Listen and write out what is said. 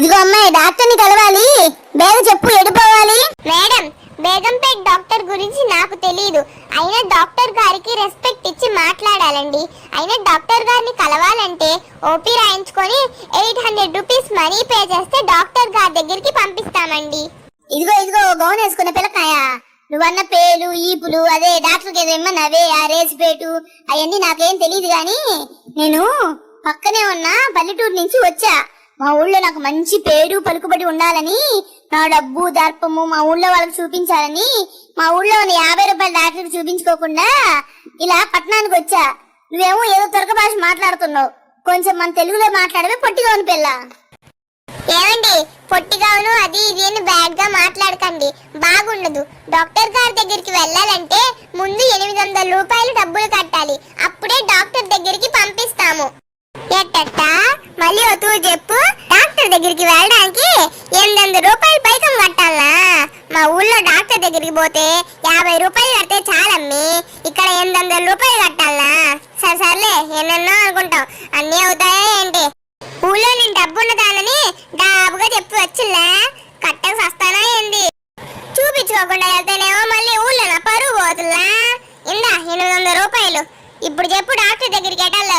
ఇదిగో అమ్మాయి, డాక్టర్ని కలవాలి. బేగ చెప్పు, ఎడిపోవాలి. మేడం, బేగంపేట్ డాక్టర్ గురించి నాకు తెలియదు. అయినా డాక్టర్ గారికి రెస్పెక్ట్ ఇచ్చి మాట్లాడాలండి. అయినా డాక్టర్ గారిని కలవాలంటే ఓపీ రాయించుకొని 800 రూపీస్ మనీ పే చేస్తే డాక్టర్ గారి దగ్గరికి పంపిస్తామండి. ఇదిగో గౌన్ వేసుకున్న పిల్లకాయ, నువ్వన్న పేలు ఈపులు అదే డాక్టర్కి ఏదో ఇమ్మన్నావే, ఆ రేసిపేటు అవన్నీ నాకేం తెలియదు గాని, నేను పక్కనే ఉన్న పల్లెటూరు నుంచి వచ్చా. మా ఊళ్ళో నాకు మంచి పేరు పలుకుబడి ఉండాలని, నా డబ్బు దర్పము మా ఊళ్ళో వాళ్ళకి చూపించాలని, మా ఊళ్ళో ఉన్న 50 రూపాయల డాక్టర్ చూపించుకోకుండా ఇలా పట్టణానికి వచ్చా. నువ్వేమో ఏదో తురక భాష మాట్లాడుతున్నావు. కొంచెం మన తెలుగులో మాట్లాడమే, పొట్టిగా ఉన్న పిల్ల. ఏమండి, పొట్టిగాను అది ఇది అని బ్యాడ్ గా మాట్లాడకండి, బాగుండదు. డాక్టర్ గారి దగ్గరికి వెళ్ళాలంటే ముందు 800 రూపాయలు డబ్బులు కట్టాలి. అప్పుడే డాక్టర్ దగ్గరికి పంపిస్తాము. ఎట్టట్ట మళ్ళీ తూ చెప్పు. డాక్టర్ దగ్గరికి వెళ్ళడానికి 800 రూపాయలు పైకం కట్టాలా? మా ఊళ్ళో డాక్టర్ దగ్గరికి పోతే 50 రూపాయలు కడితే చాలమ్మి, ఇక్కడ 800 రూపాయలు కట్టాలా? సర్లే, ఎన్నెన్నో అనుకుంటావు, అన్నీ అవుతాయా ఏంటి? ఊళ్ళో నేను డబ్బున్న దానని డాబుగా చెప్పి వచ్చిల్లా, కట్టక సస్తానా ఏంది? చూపించుకోకుండా వెళ్తేనేమో మళ్ళీ ఊళ్ళో నా పరువు పోతుల్లా. ఇందా 800 రూపాయలు. ఇప్పుడు చెప్పు, డాక్టర్ దగ్గరికి ఎటెళ్ళాలో?